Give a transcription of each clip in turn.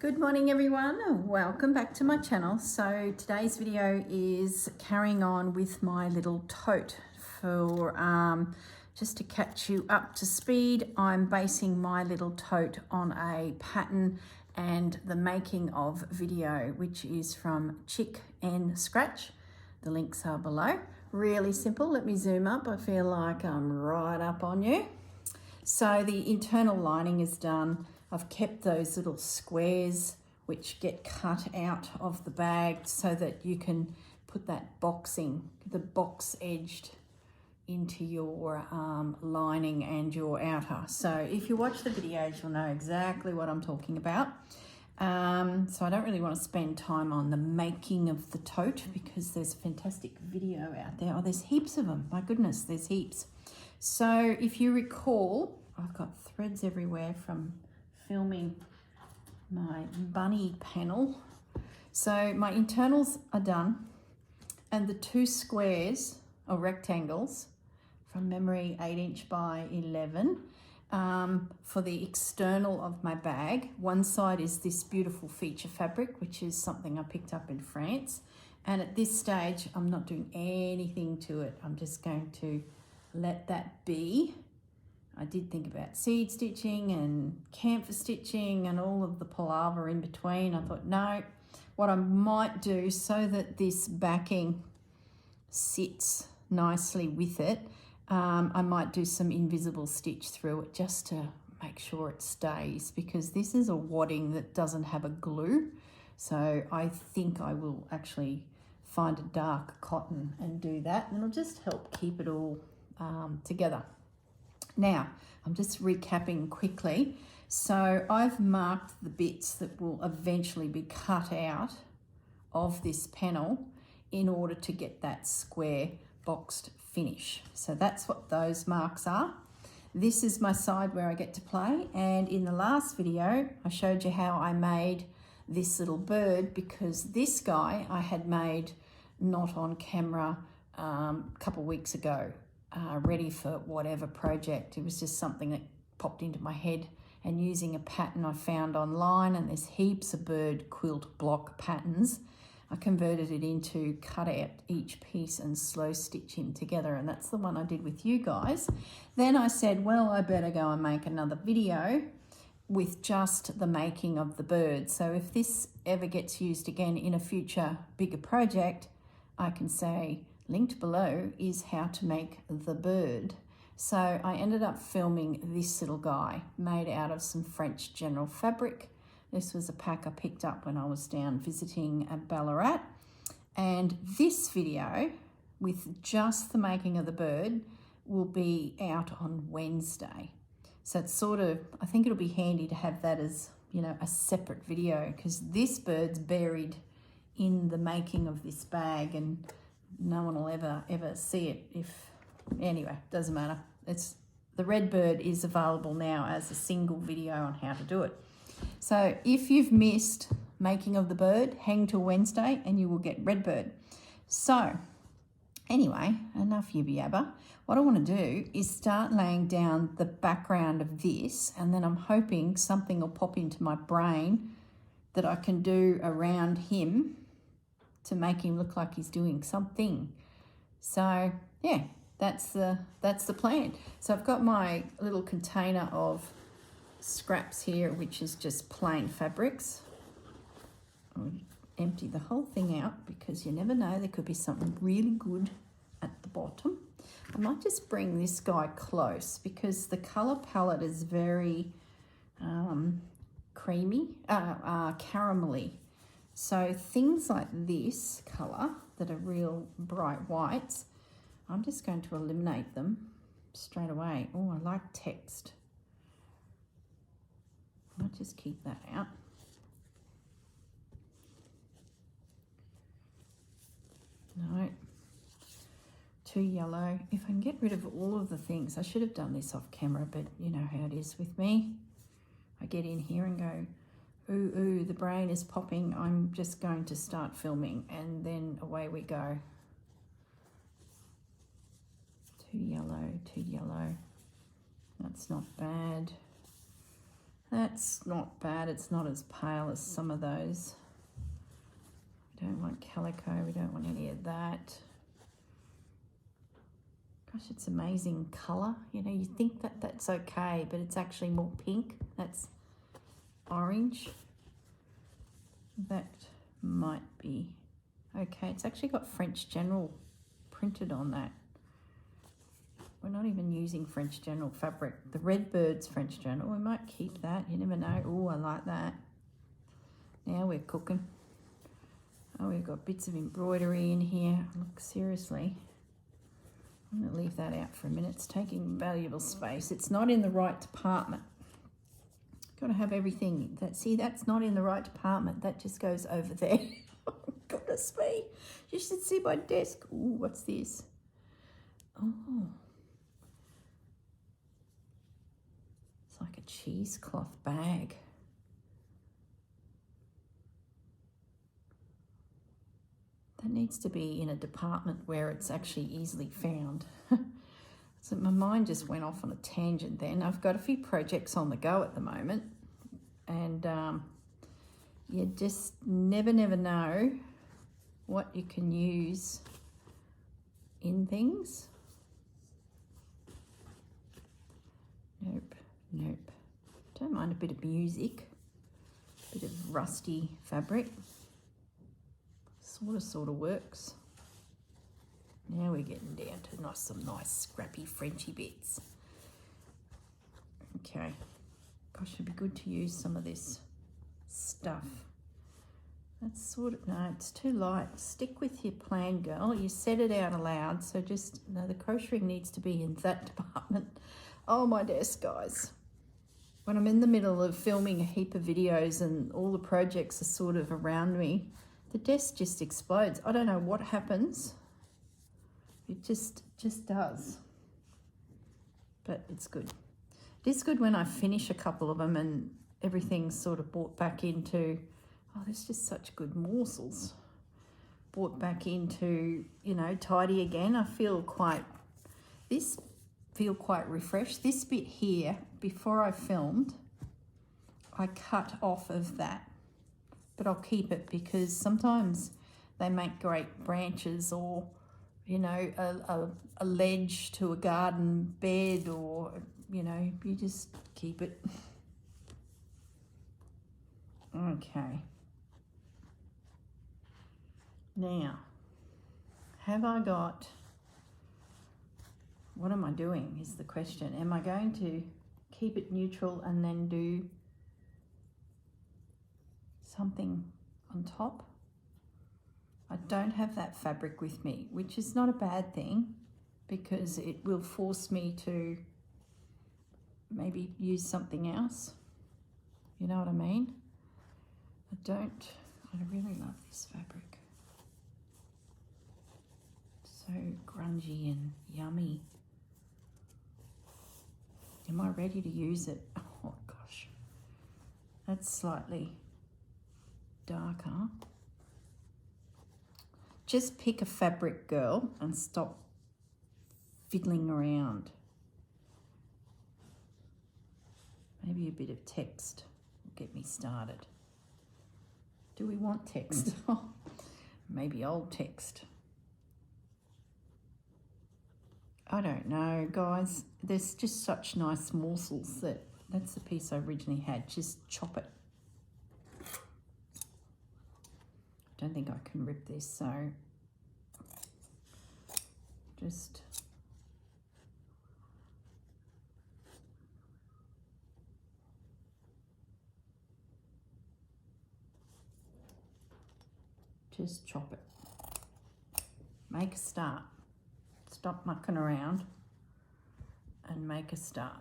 Good morning everyone, welcome back to my channel. So today's video is carrying on with my little tote for just to catch you up to speed. I'm basing my little tote on a pattern and the making of video, which is from Chicnscratch. The links are below. Really simple. Let me zoom up. I feel like I'm right up on you. So the internal lining is done. I've kept those little squares which get cut out of the bag so that you can put that boxing, the box edged into your lining and your outer. So if you watch the videos, you'll know exactly what I'm talking about. So I don't really want to spend time on the making of the tote because there's a fantastic video out there. Oh, there's heaps of them. My goodness, there's heaps. So if you recall, I've got threads everywhere from filming my bunny panel. So my internals are done, and the two squares or rectangles from memory 8" by 11 for the external of my bag. One side is this beautiful feature fabric, which is something I picked up in France, and at this stage I'm not doing anything to it. I'm just going to let that be. I did think about seed stitching and camphor stitching and all of the palaver in between. I thought, no, what I might do so that this backing sits nicely with it, I might do some invisible stitch through it just to make sure it stays, because this is a wadding that doesn't have a glue. So I think I will actually find a dark cotton and do that, and it'll just help keep it all together. Now, I'm just recapping quickly. So I've marked the bits that will eventually be cut out of this panel in order to get that square boxed finish. So that's what those marks are. This is my side where I get to play, and in the last video I showed you how I made this little bird, because this guy I had made not on camera a couple of weeks ago. Ready for whatever project. It was just something that popped into my head, and using a pattern I found online, and there's heaps of bird quilt block patterns, I converted it into cut out each piece and slow stitch him together, and that's the one I did with you guys. Then I said, well, I better go and make another video with just the making of the bird. So if this ever gets used again in a future bigger project, I can say, linked below is how to make the bird. So I ended up filming this little guy made out of some French general fabric. This was a pack I picked up when I was down visiting at Ballarat. And this video with just the making of the bird will be out on Wednesday. So it's sort of, I think it'll be handy to have that as, you know, a separate video, because this bird's buried in the making of this bag, and no one will ever see it. Anyway, doesn't matter. It's the red bird is available now as a single video on how to do it. So if you've missed making of the bird, hang till Wednesday and you will get red bird. So anyway, enough yibba yabba. What I want to do is start laying down the background of this, and then I'm hoping something will pop into my brain that I can do around him to make him look like he's doing something. So yeah, that's the plan. So I've got my little container of scraps here, which is just plain fabrics. I'll empty the whole thing out because you never know, there could be something really good at the bottom. I might just bring this guy close because the color palette is very creamy, caramelly. So things like this colour that are real bright whites, I'm just going to eliminate them straight away. Oh, I like text. I'll just keep that out. No, too yellow. If I can get rid of all of the things, I should have done this off camera, but you know how it is with me. I get in here and go, ooh, the brain is popping. I'm just going to start filming, and then away we go. Too yellow. That's not bad. That's not bad. It's not as pale as some of those. We don't want Calico. We don't want any of that. Gosh, it's amazing colour. You know, you think that that's okay, but it's actually more pink. That's orange. That might be okay. It's actually got French General printed on that. We're not even using French General fabric. The Redbird's French General. We might keep that. You never know. Oh, I like that. Now we're cooking. Oh, we've got bits of embroidery in here. Look, seriously. I'm going to leave that out for a minute. It's taking valuable space. It's not in the right department. Got to have everything. See, that's not in the right department. That just goes over there. Goodness me. You should see my desk. Ooh, what's this? Oh. It's like a cheesecloth bag. That needs to be in a department where it's actually easily found. So my mind just went off on a tangent then. I've got a few projects on the go at the moment, and you just never know what you can use in things. Nope, nope. Don't mind a bit of music, a bit of rusty fabric. Sort of works. Now we're getting down to some nice scrappy Frenchy bits. Okay. Gosh, it'd be good to use some of this stuff. That's sort of, no, it's too light. Stick with your plan, girl. You said it out aloud, so just, no, the crocheting needs to be in that department. Oh, my desk, guys. When I'm in the middle of filming a heap of videos and all the projects are sort of around me, the desk just explodes. I don't know what happens. It just does. But it's good. It is good when I finish a couple of them and everything's sort of brought back into, oh, there's just such good morsels. Brought back into, you know, tidy again. I feel quite refreshed. This bit here, before I filmed, I cut off of that. But I'll keep it because sometimes they make great branches, or, you know, a ledge to a garden bed, or, you know, you just keep it. Okay. Now, have I got, what am I doing is the question. Am I going to keep it neutral and then do something on top? I don't have that fabric with me, which is not a bad thing because it will force me to maybe use something else. You know what I mean? I really love this fabric. So grungy and yummy. Am I ready to use it? Oh gosh, that's slightly darker. Just pick a fabric, girl, and stop fiddling around. Maybe a bit of text will get me started. Do we want text? Maybe old text. I don't know, guys. There's just such nice morsels that's the piece I originally had. Just chop it. I don't think I can rip this, so just chop it. Make a start. Stop mucking around and make a start.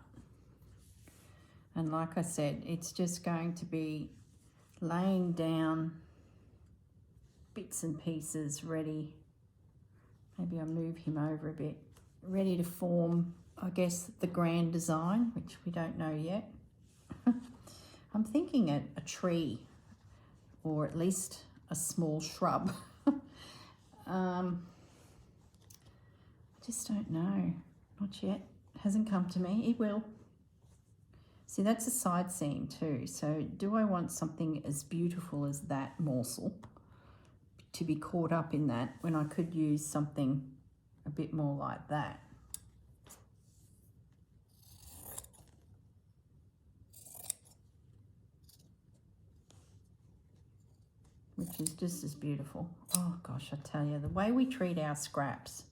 And like I said, it's just going to be laying down bits and pieces ready. Maybe I'll move him over a bit. Ready to form, I guess, the grand design, which we don't know yet. I'm thinking a tree, or at least a small shrub. I just don't know. Not yet. Hasn't come to me. It will. See, that's a side seam too. So do I want something as beautiful as that morsel to be caught up in that when I could use something a bit more like that? Which is just as beautiful. Oh gosh, I tell you, the way we treat our scraps.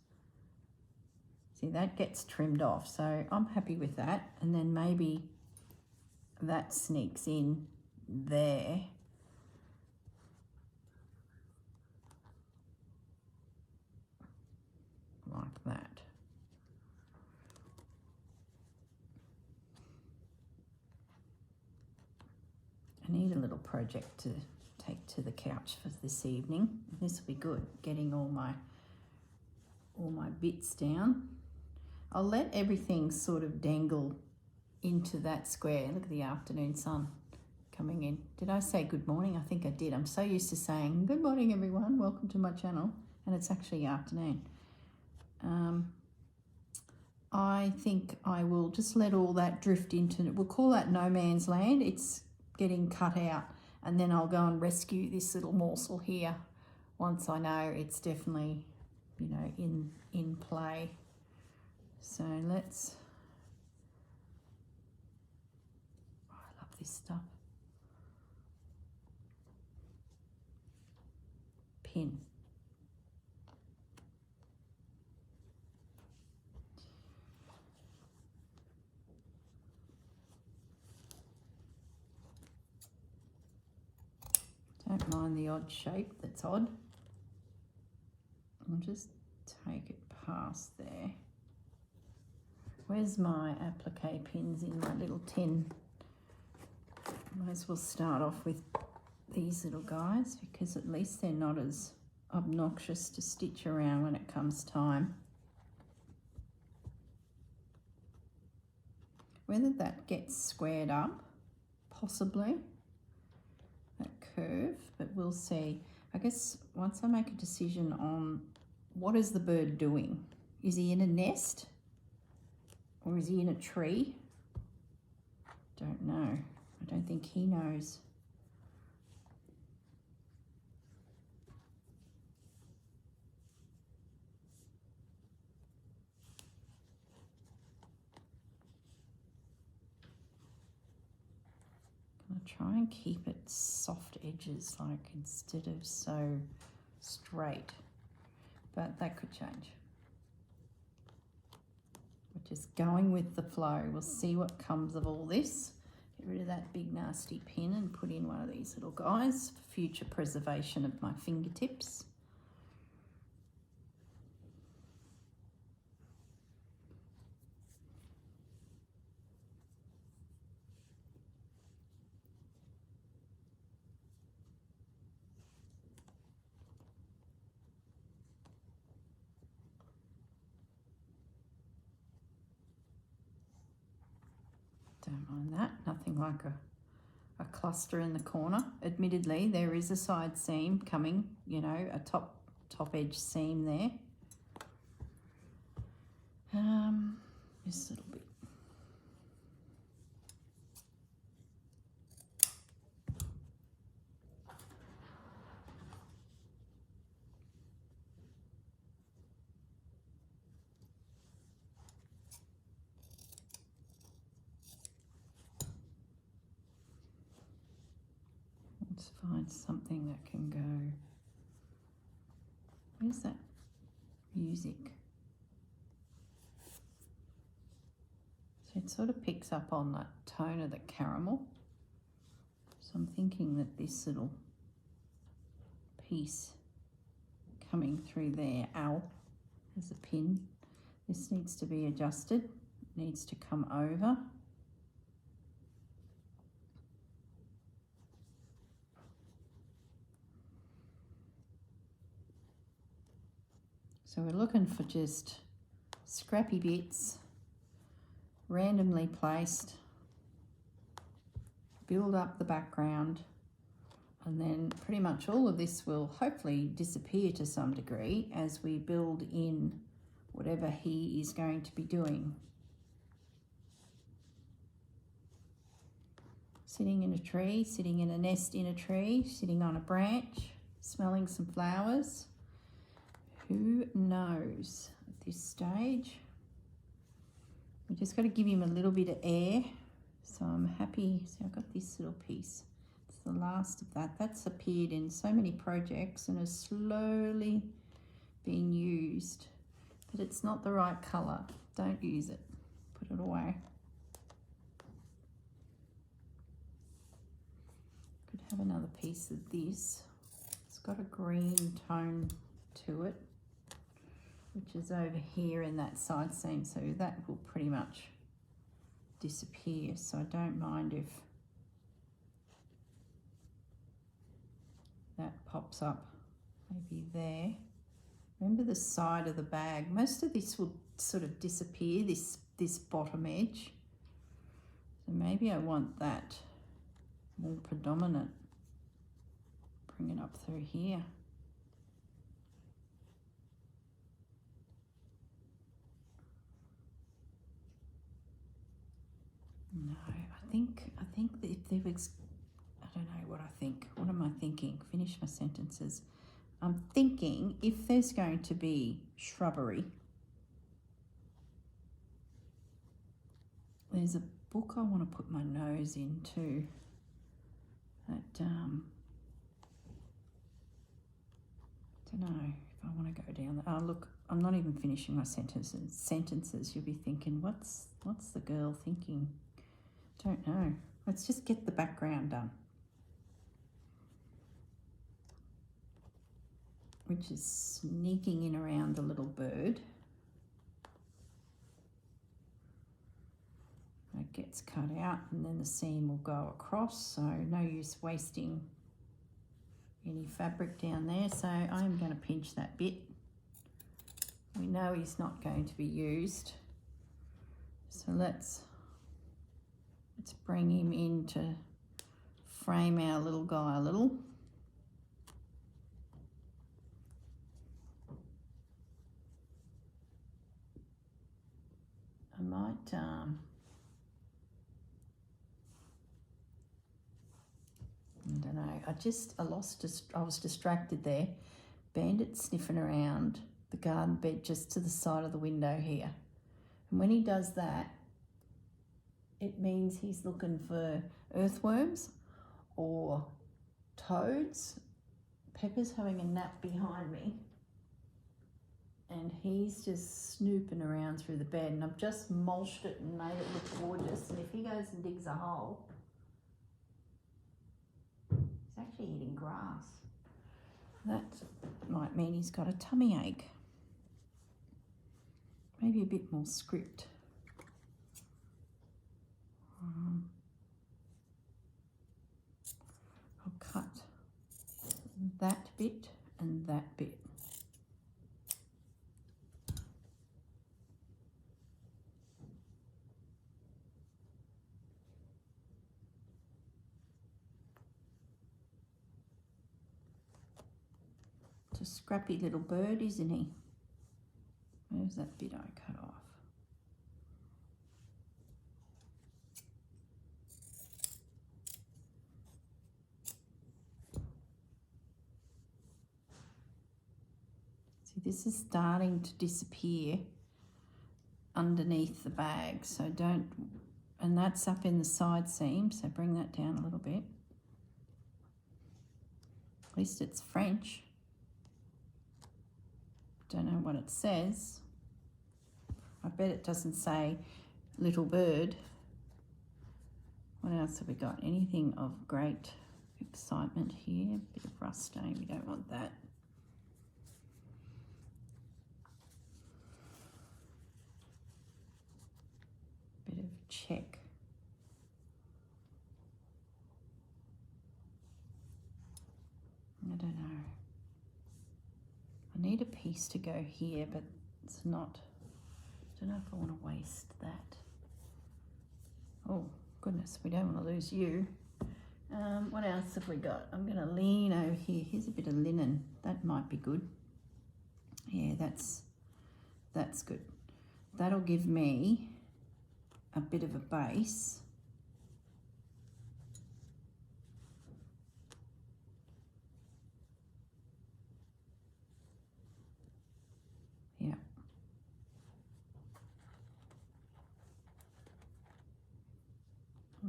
See, that gets trimmed off, so I'm happy with that. And then maybe that sneaks in there. Like that. I need a little project to take to the couch for this evening. This will be good, getting all my bits down. I'll let everything sort of dangle into that square. Look at the afternoon sun coming in. Did I say good morning? I think I did. I'm so used to saying good morning everyone, welcome to my channel, and it's actually afternoon. I think I will just let all that drift into, we'll call that no man's land. It's getting cut out, and then I'll go and rescue this little morsel here once I know it's definitely, you know, in play. So let's, oh, I love this stuff. Pin. Don't mind the odd shape that's odd. I'll just take it past there. Where's my applique pins in my little tin? Might as well start off with these little guys, because at least they're not as obnoxious to stitch around when it comes time. Whether that gets squared up, possibly, that curve, but we'll see. I guess once I make a decision on what is the bird doing, is he in a nest or is he in a tree? Don't know. I don't think he knows. I'll try and keep it soft edges, like instead of so straight, but that could change. We're just going with the flow. We'll see what comes of all this. Get rid of that big nasty pin and put in one of these little guys for future preservation of my fingertips. Don't mind that, nothing like a cluster in the corner. Admittedly, there is a side seam coming, you know, a top edge seam there. Just a little bit. Let's find something that can go. Where's that music? So it sort of picks up on that tone of the caramel. So I'm thinking that this little piece coming through there, ow, there's a pin. This needs to be adjusted, it needs to come over. So we're looking for just scrappy bits, randomly placed, build up the background, and then pretty much all of this will hopefully disappear to some degree as we build in whatever he is going to be doing. sitting in a tree, sitting in a nest in a tree, sitting on a branch, smelling some flowers. Who knows at this stage? We just got to give him a little bit of air. So I'm happy. See, I've got this little piece. It's the last of that. That's appeared in so many projects and has slowly been used. But it's not the right colour. Don't use it. Put it away. Could have another piece of this. It's got a green tone to it, which is over here in that side seam, so that will pretty much disappear. So I don't mind if that pops up maybe there. Remember the side of the bag, most of this will sort of disappear, this bottom edge. So maybe I want that more predominant. Bring it up through here. No, I think that if there was, I don't know what I think. What am I thinking? Finish my sentences. I'm thinking if there's going to be shrubbery, there's a book I want to put my nose into. That don't know if I want to go down that. Oh look, I'm not even finishing my sentences. You'll be thinking, what's the girl thinking? Don't know. Let's just get the background done, which is sneaking in around the little bird. It gets cut out and then the seam will go across, so no use wasting any fabric down there. So I'm going to pinch that bit. We know he's not going to be used, so let's bring him in to frame our little guy a little. I might I don't know, I was distracted there. Bandit sniffing around the garden bed just to the side of the window here. And when he does that, it means he's looking for earthworms or toads. Pepper's having a nap behind me and he's just snooping around through the bed, and I've just mulched it and made it look gorgeous. And if he goes and digs a hole, he's actually eating grass. That might mean he's got a tummy ache. Maybe a bit more script. I'll cut that bit and that bit. It's a scrappy little bird, isn't he? Where's that bit I cut off? See, this is starting to disappear underneath the bag, so don't, and that's up in the side seam, so bring that down a little bit. At least it's French. Don't know what it says. I bet it doesn't say little bird. What else have we got? Anything of great excitement here? Bit of rust stain, we don't want that. Bit of check. I don't know. I need a piece to go here, but it's not, I don't know if I want to waste that. Oh goodness, we don't want to lose you. What else have we got? I'm going to lean over here. Here's a bit of linen. That might be good. Yeah, that's good. That'll give me a bit of a base.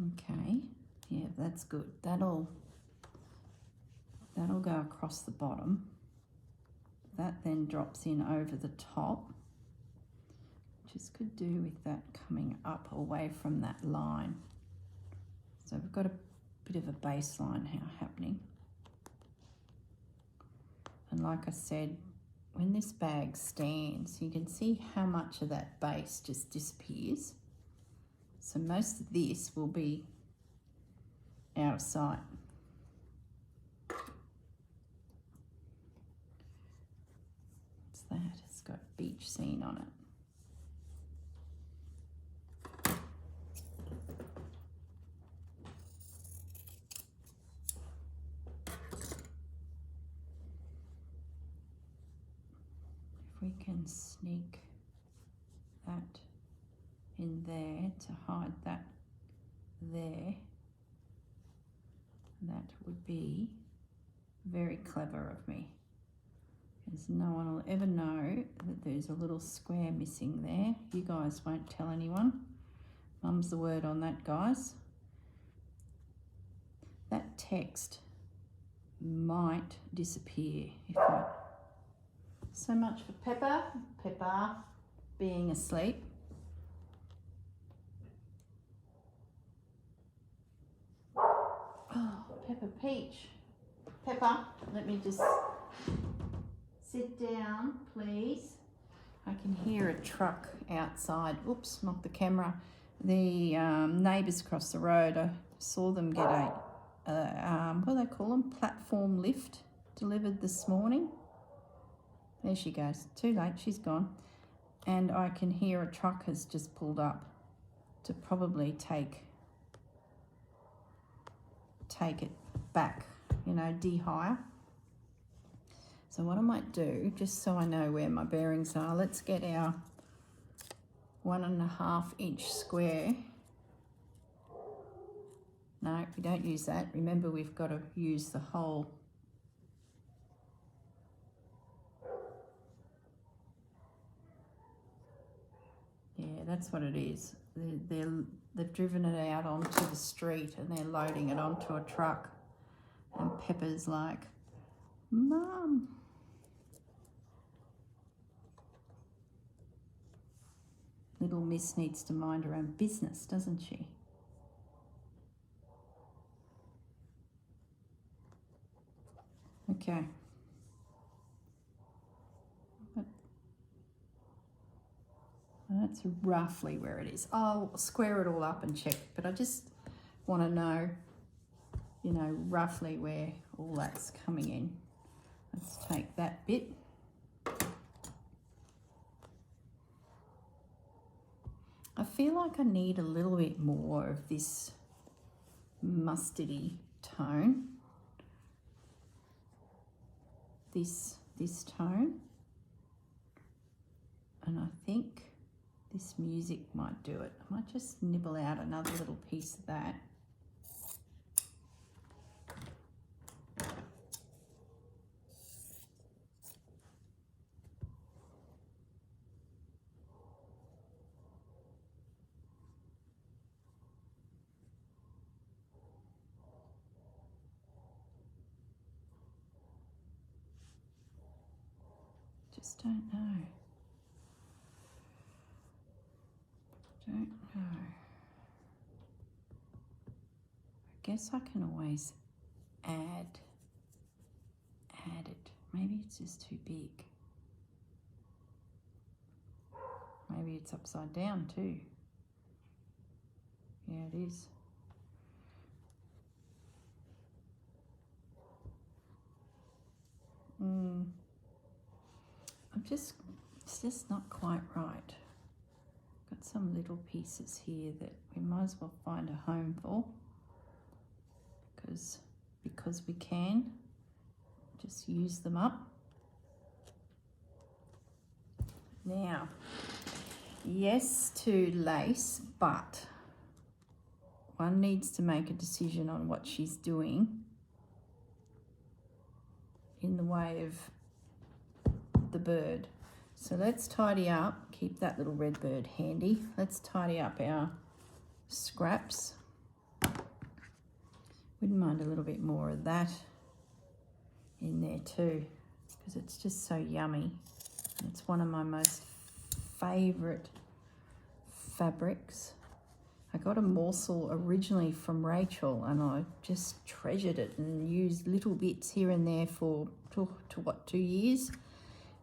Okay, yeah, that's good. That'll go across the bottom. That then drops in over the top, which is could do with that coming up away from that line. So we've got a bit of a baseline happening. And like I said, when this bag stands, you can see how much of that base just disappears. So most of this will be out of sight. What's that? It's got beach scene on it. If we can sneak that in there to hide that there, that would be very clever of me, because no one will ever know that there's a little square missing there. You guys won't tell anyone. Mum's the word on that, guys. That text might disappear if I... So much for Pepper being asleep. Oh, Peppa Peach. Pepper, let me just sit down, please. I can hear a truck outside. Oops, knocked the camera. The neighbours across the road, I saw them get what do they call them? Platform lift delivered this morning. There she goes. Too late, she's gone. And I can hear a truck has just pulled up to probably take it back, you know, de-hire. So what I might do, just so I know where my bearings are, let's get our 1.5 inch square. No, we don't use that. Remember, we've got to use the whole. Yeah, that's what it is. They've driven it out onto the street and they're loading it onto a truck. And Pepper's like, Mum. Little Miss needs to mind her own business, doesn't she? Okay. That's roughly where it is. I'll square it all up and check, but I just want to know, you know, roughly where all that's coming in. Let's take that bit. I feel like I need a little bit more of this mustardy tone. This tone. And I think this music might do it. I might just nibble out another little piece of that. Just don't know. Don't know. I guess I can always add it. Maybe it's just too big. Maybe it's upside down too. Yeah, it is. It's just not quite right. Got some little pieces here that we might as well find a home for, because we can just use them up. Now, yes to lace, but one needs to make a decision on what she's doing in the way of the bird. So let's tidy up, keep that little red bird handy. Let's tidy up our scraps. Wouldn't mind a little bit more of that in there too, because it's just so yummy. It's one of my most favourite fabrics. I got a morsel originally from Rachel and I just treasured it and used little bits here and there for to 2 years.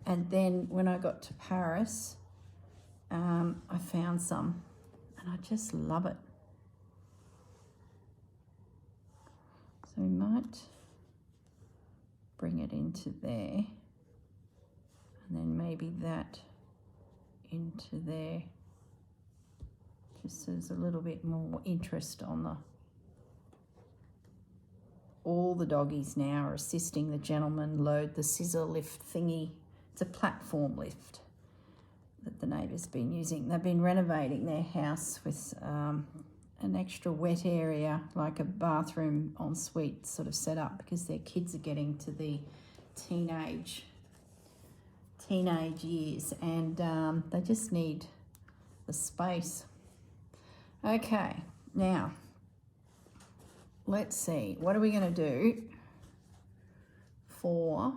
And then when I got to Paris, I found some and I just love it. So we might bring it into there and then maybe that into there, just so there's a little bit more interest on the... All the doggies now are assisting the gentleman load the scissor lift thingy. It's a platform lift that the neighbour's been using. They've been renovating their house with an extra wet area, like a bathroom ensuite sort of setup, because their kids are getting to the teenage years and they just need the space. Okay, now let's see, what are we going to do for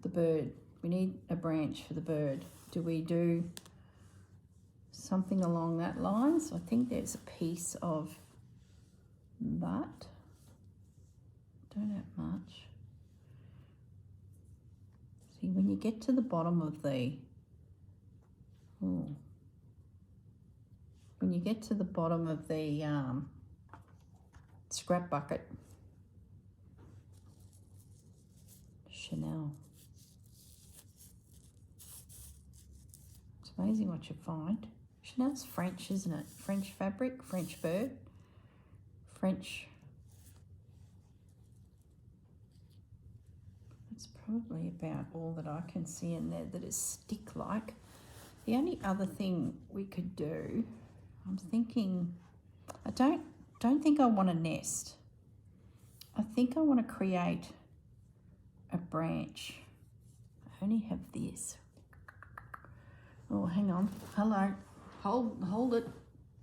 the bird? We need a branch for the bird. Do we do something along that line? So I think there's a piece of that. Don't have much. See, when you get to the bottom of the... when you get to the bottom of the scrap bucket, Chanel. It's amazing what you find. Chanel's French, isn't it? French fabric, French bird, French. That's probably about all that I can see in there that is stick-like. The only other thing we could do, I'm thinking, I don't think I want a nest. I think I want to create a branch. I only have this. Oh, hang on. Hello. Hold it.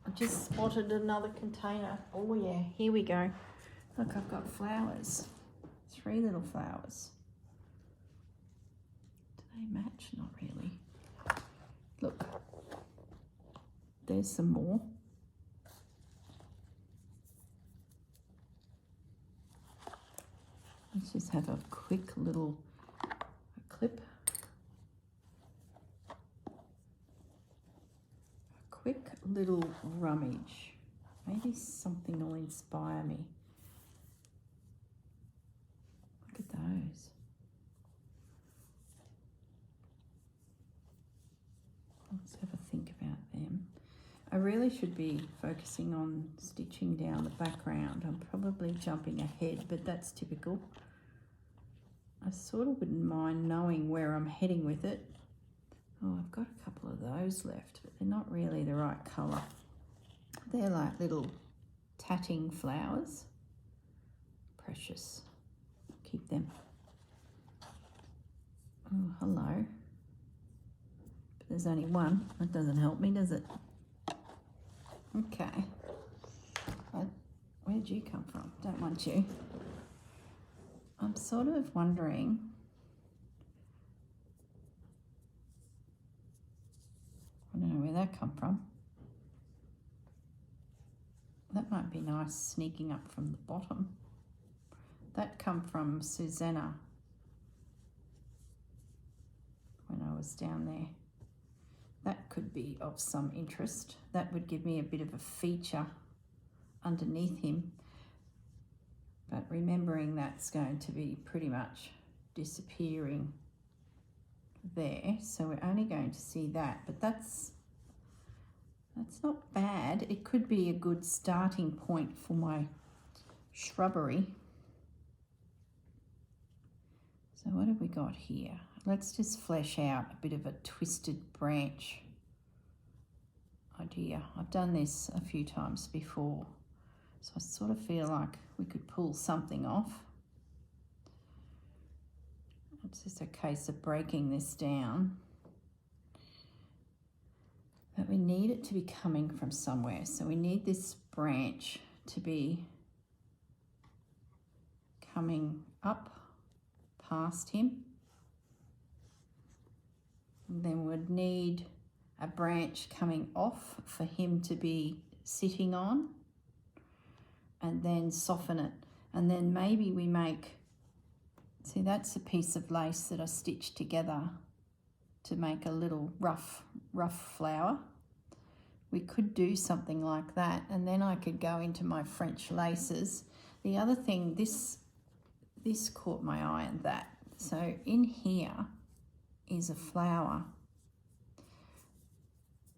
I just spotted another container. Oh yeah, here we go. Look, I've got flowers. 3 little flowers. Do they match? Not really. Look. There's some more. Let's just have a quick little clip. A quick little rummage. Maybe something will inspire me. Look at those. Let's have a think about them. I really should be focusing on stitching down the background. I'm probably jumping ahead, but that's typical. I sort of wouldn't mind knowing where I'm heading with it. Oh, I've got a couple of those left, but they're not really the right colour. They're like little tatting flowers. Precious. Keep them. Oh, hello. But there's only one. That doesn't help me, does it? Okay. Where'd you come from? Don't want you. I'm sort of wondering, I don't know where that come from. That might be nice sneaking up from the bottom. That come from Susanna when I was down there. That could be of some interest. That would give me a bit of a feature underneath him. But remembering that's going to be pretty much disappearing there. So we're only going to see that, but that's not bad. It could be a good starting point for my shrubbery. So what have we got here? Let's just flesh out a bit of a twisted branch idea. I've done this a few times before, so I sort of feel like we could pull something off. It's just a case of breaking this down. But we need it to be coming from somewhere. So we need this branch to be coming up past him. And then we'd need a branch coming off for him to be sitting on, and then soften it. And then maybe we make, see, that's a piece of lace that I stitched together to make a little rough flower. We could do something like that, and then I could go into my French laces. The other thing, this caught my eye, and that. So in here is a flower.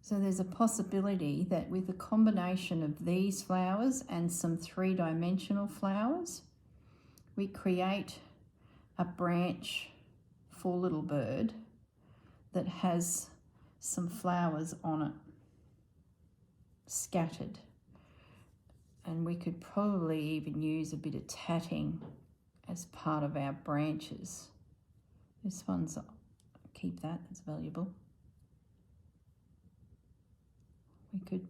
So there's a possibility that with a combination of these flowers and some three-dimensional flowers, we create a branch for Little Bird that has some flowers on it scattered. And we could probably even use a bit of tatting as part of our branches. This one's, keep that, it's valuable. We could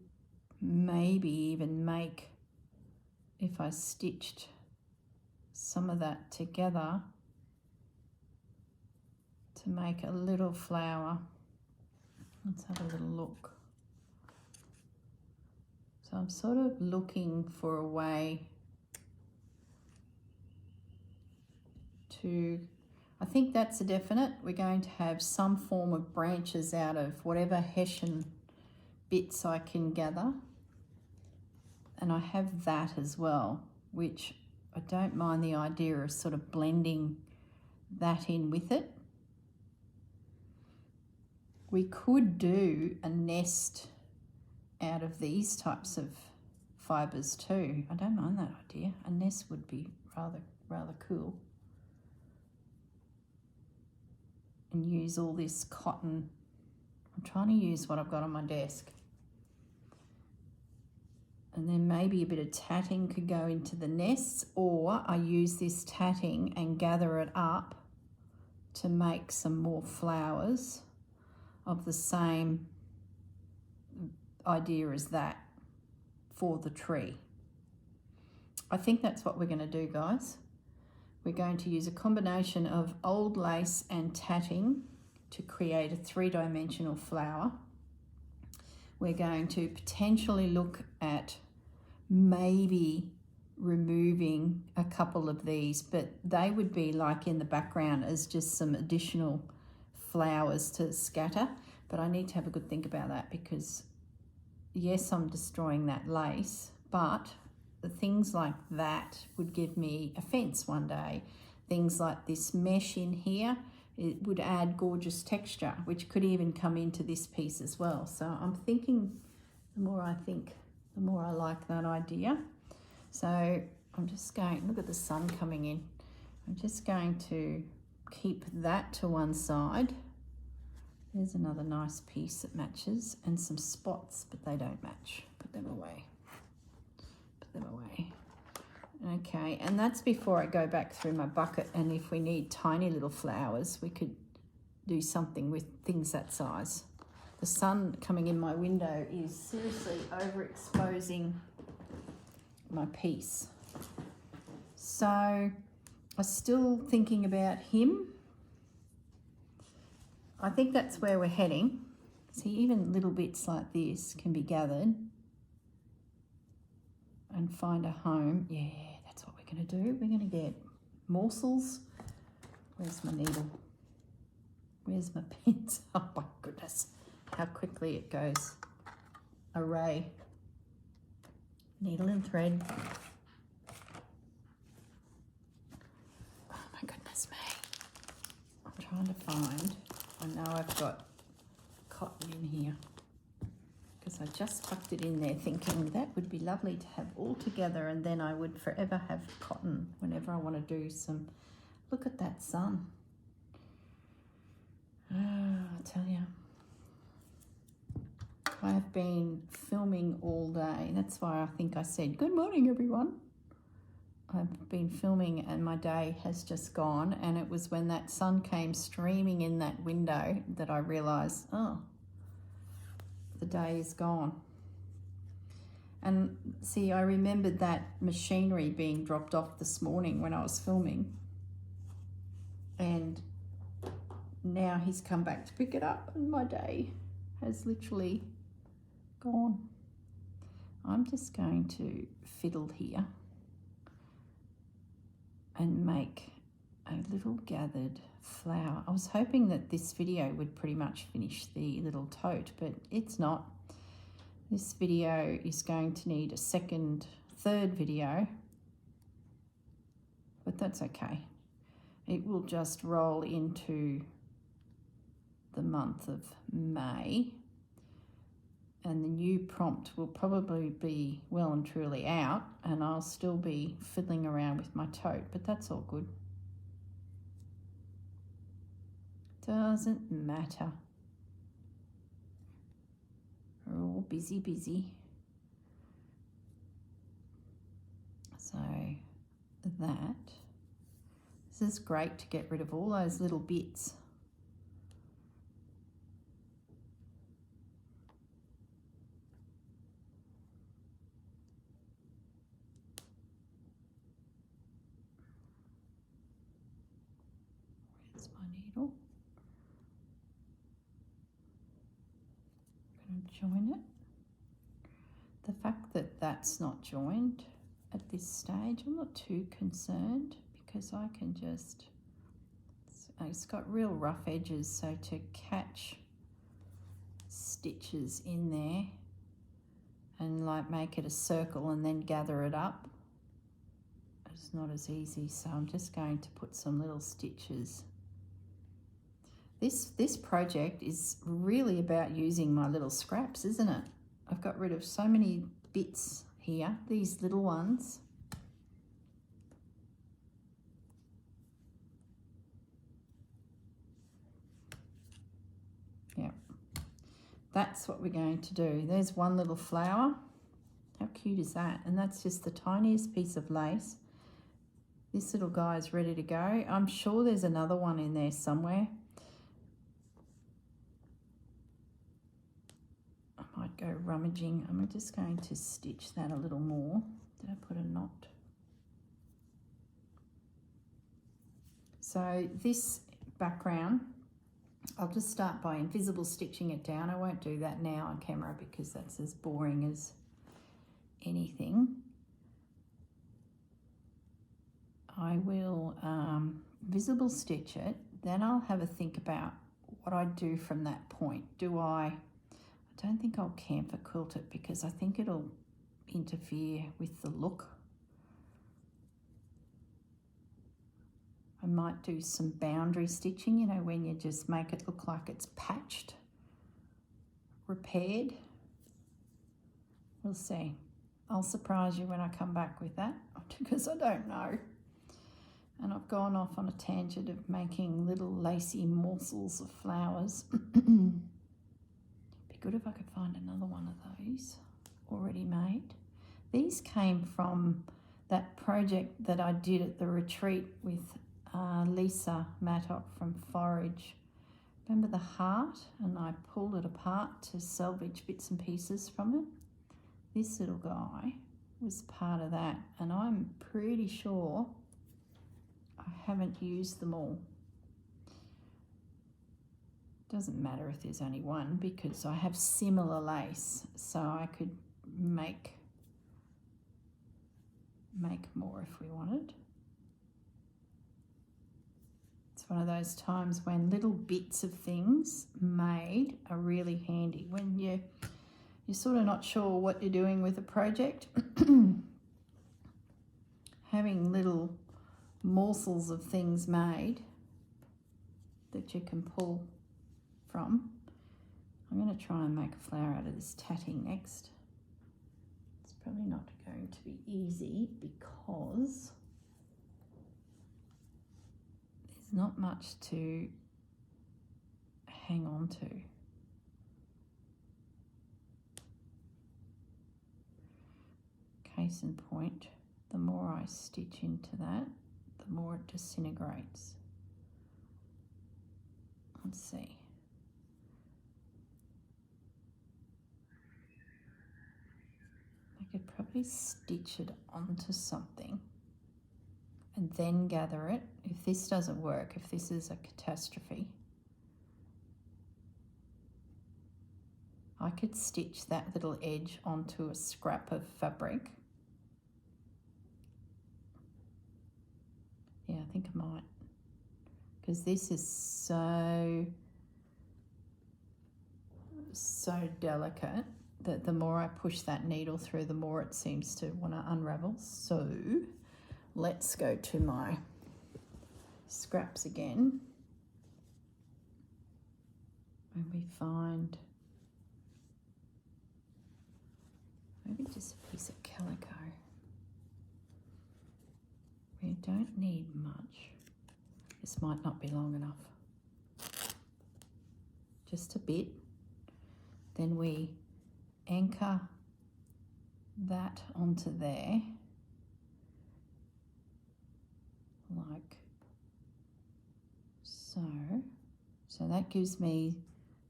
maybe even make, if I stitched some of that together, to make a little flower. Let's have a little look. So I'm sort of looking for a way to, I think that's a definite. We're going to have some form of branches out of whatever hessian bits I can gather. And I have that as well, which I don't mind the idea of sort of blending that in with it. We could do a nest out of these types of fibres too. I don't mind that idea. A nest would be rather cool. And use all this cotton. I'm trying to use what I've got on my desk. And then maybe a bit of tatting could go into the nests, or I use this tatting and gather it up to make some more flowers of the same idea as that for the tree. I think that's what we're going to do, guys. We're going to use a combination of old lace and tatting to create a three-dimensional flower. We're going to potentially look at maybe removing a couple of these, but they would be like in the background as just some additional flowers to scatter. But I need to have a good think about that, because yes, I'm destroying that lace, but the things like that would give me a fence one day. Things like this mesh in here, it would add gorgeous texture, which could even come into this piece as well. So I'm thinking, the more I think, the more I like that idea. So I'm just going, look at the sun coming in. I'm just going to keep that to one side. There's another nice piece that matches, and some spots, but they don't match. Put them away. Put them away. Okay, and that's before I go back through my bucket, and if we need tiny little flowers, we could do something with things that size. The sun coming in my window is seriously overexposing my piece. So I'm still thinking about him. I think that's where we're heading. See, even little bits like this can be gathered and find a home. Yeah, that's what we're going to do. We're going to get morsels. Where's my needle? Where's my pins? Oh my goodness, how quickly it goes. Array. Needle and thread. Oh my goodness me. I'm trying to find, I know I've got cotton in here, because I just tucked it in there thinking that would be lovely to have all together, and then I would forever have cotton whenever I want to do some. Look at that sun. I tell you, I've been filming all day. That's why I think I said good morning everyone. I've been filming and my day has just gone, and it was when that sun came streaming in that window that I realised, oh, the day is gone. And see, I remembered that machinery being dropped off this morning when I was filming. And now he's come back to pick it up and my day has literally gone. I'm just going to fiddle here and make a little gathered flower. I was hoping that this video would pretty much finish the little tote, but it's not. This video is going to need a third video, but that's okay. It will just roll into the month of May, and the new prompt will probably be well and truly out, and I'll still be fiddling around with my tote, but that's all good. Doesn't matter. We're all busy. So this is great to get rid of all those little bits. Where's my needle? I'm going to join it. The fact that that's not joined at this stage, I'm not too concerned because I can just, it's got real rough edges, so to catch stitches in there and like make it a circle and then gather it up, it's not as easy, so I'm just going to put some little stitches. This project is really about using my little scraps, isn't it? I've got rid of so many bits here, these little ones. Yeah, that's what we're going to do. There's one little flower. How cute is that? And that's just the tiniest piece of lace. This little guy is ready to go. I'm sure there's another one in there somewhere. I might go rummaging. I'm just going to stitch that a little more. Did I put a knot? So this background, I'll just start by invisible stitching it down. I won't do that now on camera because that's as boring as anything. I will visible stitch it, then I'll have a think about what I do from that point. I don't think I'll camphor quilt it because I think it'll interfere with the look. I might do some boundary stitching, you know, when you just make it look like it's patched, repaired. We'll see. I'll surprise you when I come back with that because I don't know. And I've gone off on a tangent of making little lacy morsels of flowers. Be good if I could find another one of those already made. These came from that project that I did at the retreat with Lisa Mattock from Forage. Remember the heart? And I pulled it apart to salvage bits and pieces from it. This little guy was part of that, and I'm pretty sure I haven't used them all. Doesn't matter if there's only one because I have similar lace, so I could make more if we wanted. It's one of those times when little bits of things made are really handy. When you're sort of not sure what you're doing with a project, having little morsels of things made that you can pull from. I'm going to try and make a flower out of this tatting next. It's probably not going to be easy because there's not much to hang on to. Case in point, the more I stitch into that, the more it disintegrates. Let's see. Make could probably stitch it onto something and then gather it. If this doesn't work, if this is a catastrophe, I could stitch that little edge onto a scrap of fabric. Yeah, I think I might, because this is so delicate that the more I push that needle through, the more it seems to want to unravel. So let's go to my scraps again, and we find maybe just a piece of calico. We don't need much. This might not be long enough. Just a bit. Then we anchor that onto there, like so. So that gives me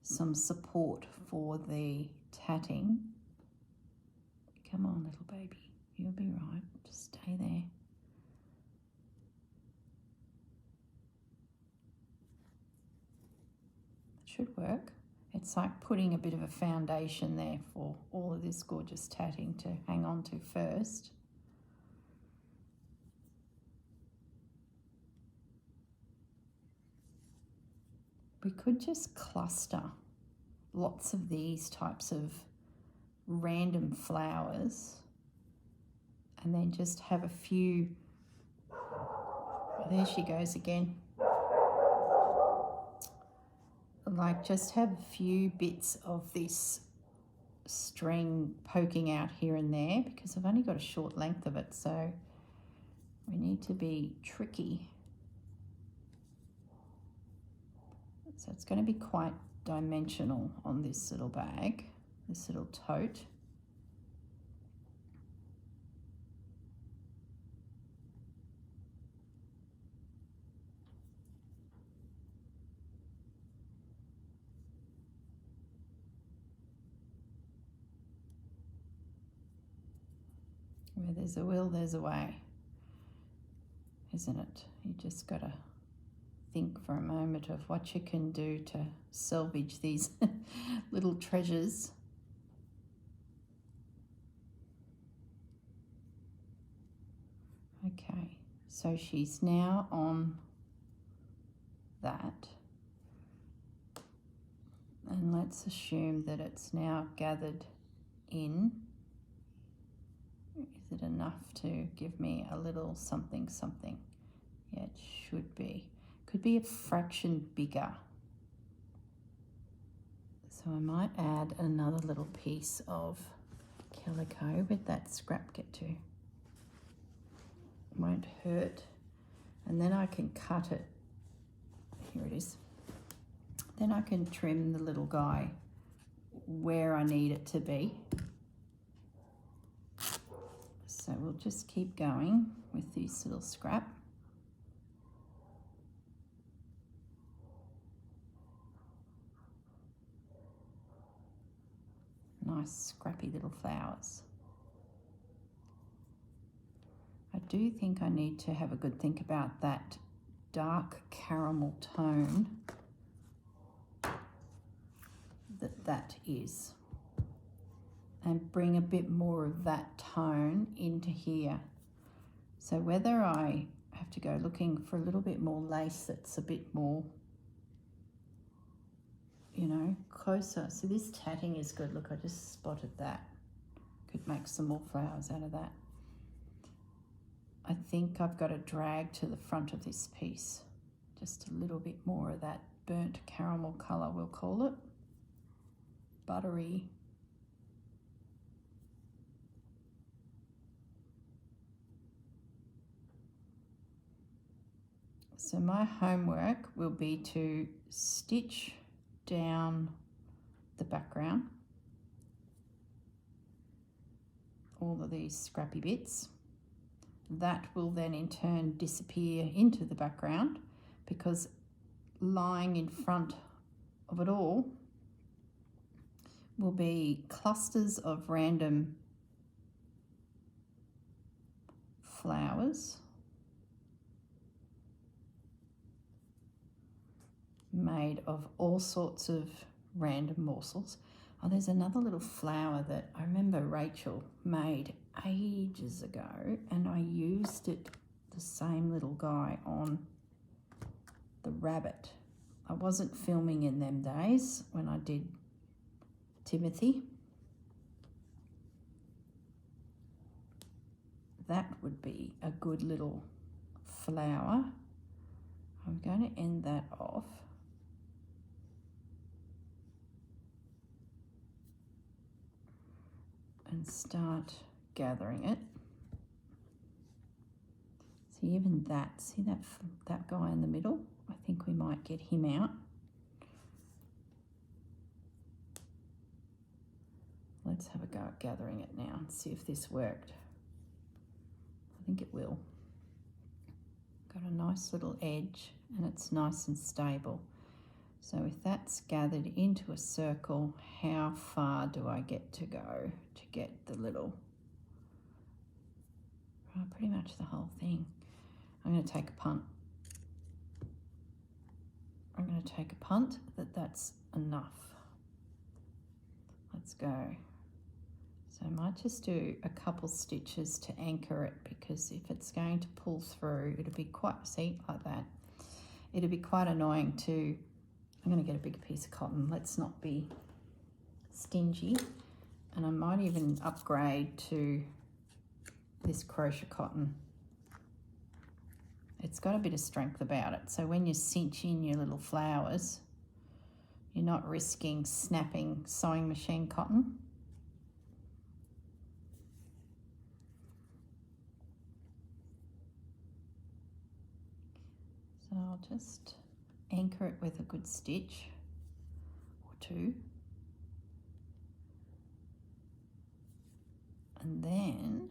some support for the tatting. Come on, little baby, you'll be right. Just stay there. It should work. It's like putting a bit of a foundation there for all of this gorgeous tatting to hang on to first. We could just cluster lots of these types of random flowers and then just have a few. There she goes again. Like just have a few bits of this string poking out here and there, because I've only got a short length of it, so we need to be tricky. So it's going to be quite dimensional on this little bag, this little tote. Where there's a will, there's a way, isn't it? You just got to think for a moment of what you can do to salvage these little treasures. Okay, so she's now on that. And let's assume that it's now gathered in. Is it enough to give me a little something something? Yeah, it should be. Could be a fraction bigger. So I might add another little piece of calico. Where'd that scrap get to? Won't hurt. And then I can cut it. Here it is. Then I can trim the little guy where I need it to be. So we'll just keep going with this little scrap. Nice scrappy little flowers. I do think I need to have a good think about that dark caramel tone that is, and bring a bit more of that tone into here. So whether I have to go looking for a little bit more lace that's a bit more, you know, closer. So this tatting is good. Look, I just spotted that. Could make some more flowers out of that. I think I've got to drag to the front of this piece. Just a little bit more of that burnt caramel colour, we'll call it. Buttery. So my homework will be to stitch down the background, all of these scrappy bits. That will then in turn disappear into the background, because lying in front of it all will be clusters of random flowers made of all sorts of random morsels. Oh, there's another little flower that I remember Rachel made ages ago, and I used it, the same little guy, on the rabbit. I wasn't filming in them days when I did Timothy. That would be a good little flower. I'm going to end that off. And start gathering it. See, even that, see that guy in the middle? I think we might get him out. Let's have a go at gathering it now and see if this worked. I think it will. Got a nice little edge and it's nice and stable. So if that's gathered into a circle, how far do I get to go to get the little, pretty much the whole thing. I'm going to take a punt. I'm going to take a punt that that's enough. Let's go. So I might just do a couple stitches to anchor it, because if it's going to pull through, it'll be quite, see, like that. It'll be quite annoying to, I'm going to get a bigger piece of cotton. Let's not be stingy. And I might even upgrade to this crochet cotton. It's got a bit of strength about it. So when you cinch in your little flowers, you're not risking snapping sewing machine cotton. So I'll just anchor it with a good stitch or two. And then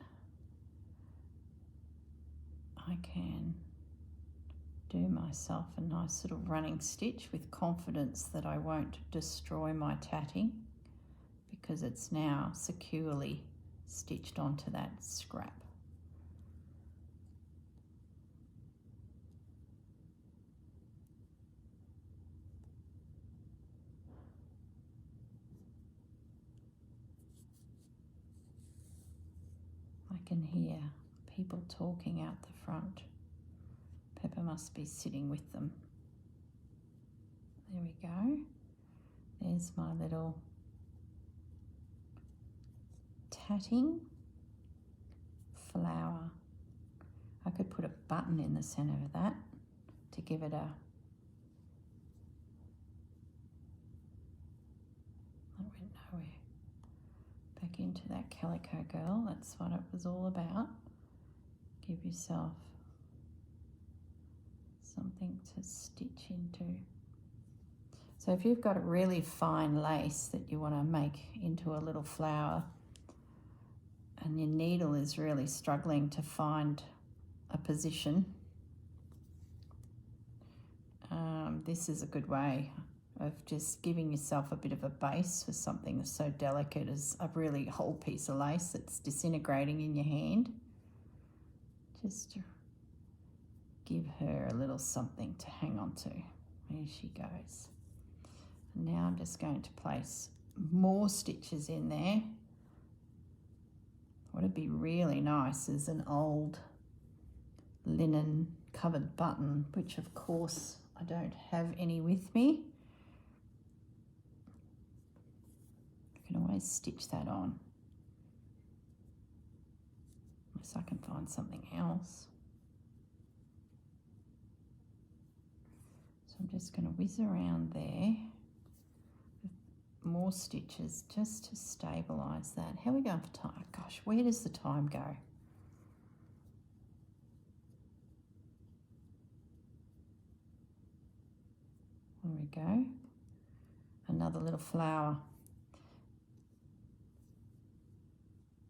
I can do myself a nice little running stitch with confidence that I won't destroy my tatting, because it's now securely stitched onto that scrap. I can hear people talking out the front. Pepper must be sitting with them. There we go. There's my little tatting flower. I could put a button in the center of that to give it a, that went nowhere. Back into that Calico girl, that's what it was all about. Give yourself something to stitch into. So if you've got a really fine lace that you want to make into a little flower and your needle is really struggling to find a position, this is a good way of just giving yourself a bit of a base for something so delicate as a really whole piece of lace that's disintegrating in your hand. Just to give her a little something to hang on to. There she goes. And now I'm just going to place more stitches in there. What would be really nice is an old linen covered button, which of course I don't have any with me. I can always stitch that on, unless I can find something else. So I'm just going to whiz around there with more stitches just to stabilize that. How are we going for time? Gosh, where does the time go? There we go. Another little flower.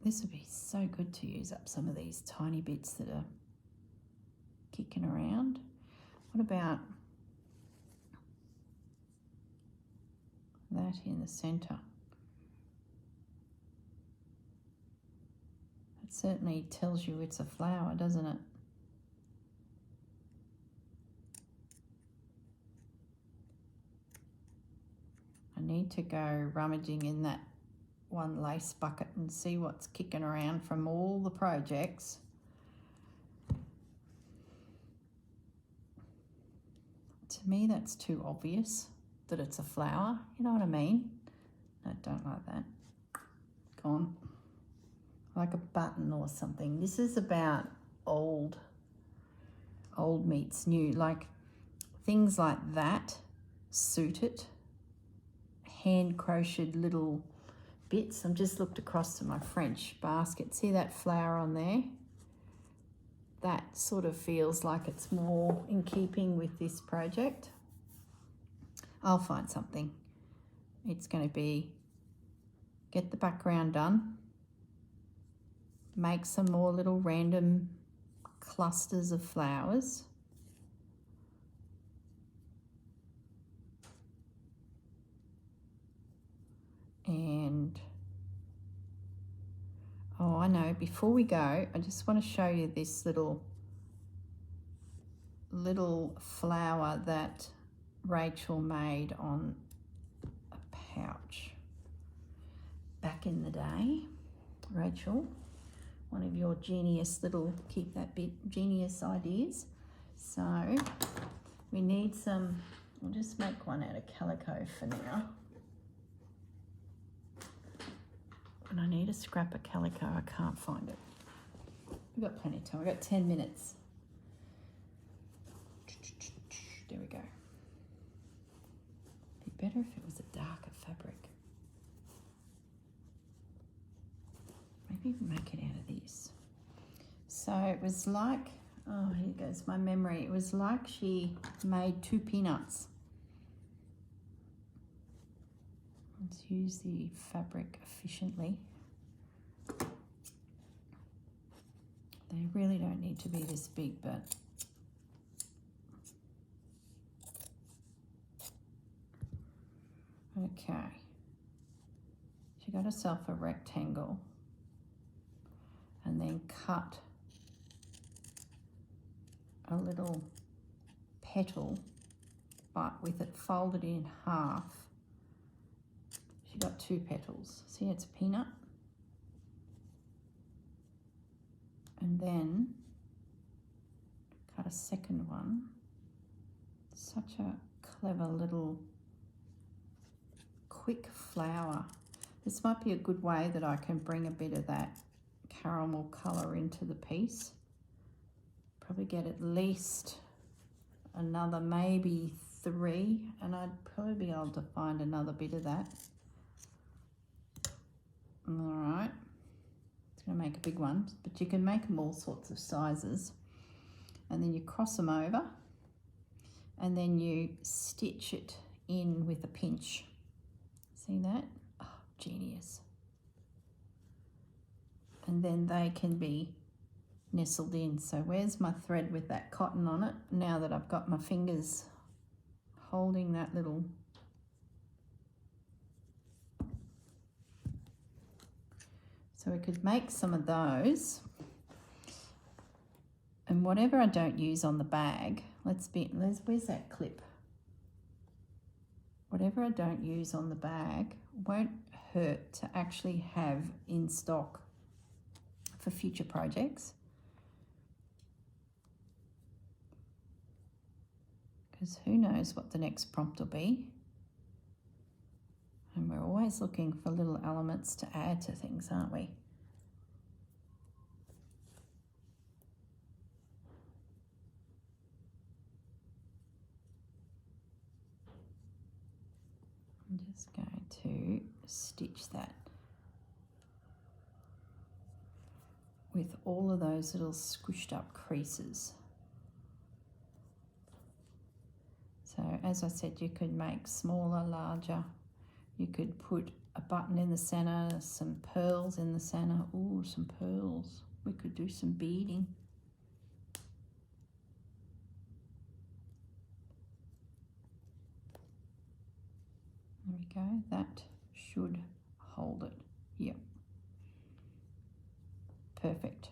This would be so good to use up some of these tiny bits that are kicking around. What about that in the center? It certainly tells you it's a flower, doesn't it? I need to go rummaging in that one lace bucket and see what's kicking around from all the projects. To me, that's too obvious that it's a flower. You know what I mean? I don't like that. Gone. Like a button or something. This is about old meets new. Like things like that suit it. Hand crocheted little bits. I've just looked across to my French basket. See that flower on there? That sort of feels like it's more in keeping with this project. I'll find something. It's going to be get the background done, make some more little random clusters of flowers, and oh, I know, before we go, I just want to show you this little flower that Rachel made on a pouch back in the day. Rachel, one of your genius little, keep that bit, genius ideas. So we need some, we'll just make one out of Calico for now. And I need a scrap of Calico, I can't find it. We've got plenty of time, we've got 10 minutes. There we go. Be better if it was a darker fabric. Maybe make it out of this. So it was like, oh, here goes my memory. It was like she made 2 peanuts. Let's use the fabric efficiently. They really don't need to be this big, but okay. She got herself a rectangle and then cut a little petal, but with it folded in half. She got 2 petals. See, it's a peanut. And then cut a second one. Such a clever little quick flower. This might be a good way that I can bring a bit of that caramel colour into the piece. Probably get at least another maybe 3, and I'd probably be able to find another bit of that. All right, it's going to make a big one, but you can make them all sorts of sizes, and then you cross them over and then you stitch it in with a pinch. See that? Oh, genius. And then they can be nestled in. So where's my thread with that cotton on it now that I've got my fingers holding that little so we could make some of those. And whatever I don't use on the bag, where's that clip? Whatever I don't use on the bag won't hurt to actually have in stock for future projects. Because who knows what the next prompt will be. And we're always looking for little elements to add to things, aren't we? I'm just going to stitch that with all of those little squished up creases. So as I said, you could make smaller, larger. You could put a button in the center, some pearls in the center. Ooh, some pearls. We could do some beading. There we go. That should hold it. Yep. perfect.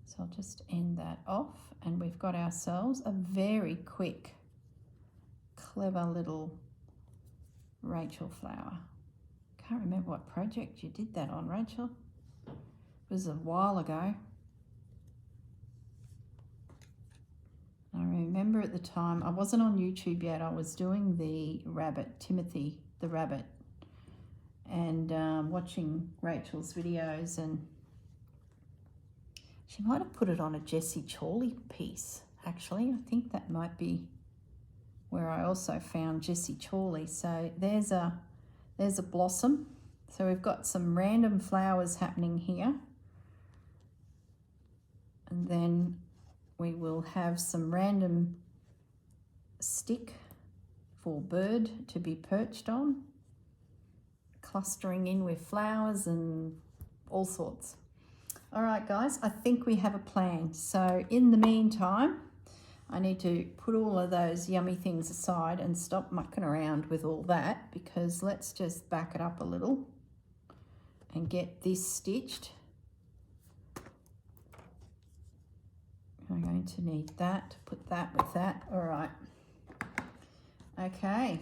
So I'll just end that off, and we've got ourselves a very quick, clever little Rachel flower. Can't remember what project you did that on, Rachel. It was a while ago. I remember at the time, I wasn't on YouTube yet, I was doing the rabbit, Timothy the rabbit, and watching Rachel's videos, and she might have put it on a Jessie Chorley piece, actually. I think that might be where I also found Jessie Chorley. So there's a blossom. So we've got some random flowers happening here. And then we will have some random stick for bird to be perched on, clustering in with flowers and all sorts. All right, guys, I think we have a plan. So in the meantime, I need to put all of those yummy things aside and stop mucking around with all that, because let's just back it up a little and get this stitched. I'm going to need that, put that with that. All right. Okay,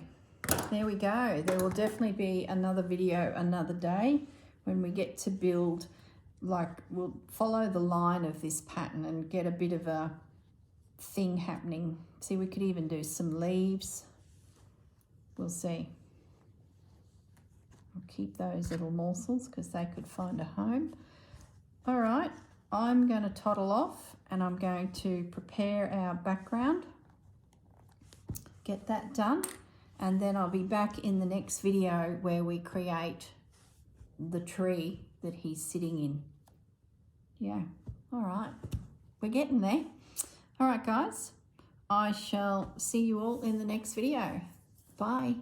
there we go. There will definitely be another video another day when we get to build, like, we'll follow the line of this pattern and get a bit of a thing happening. See, we could even do some leaves. We'll see. I'll keep those little morsels because they could find a home. All right, I'm going to toddle off and I'm going to prepare our background, get that done, and then I'll be back in the next video where we create the tree that he's sitting in. Yeah, all right, we're getting there. All right, guys, I shall see you all in the next video. Bye.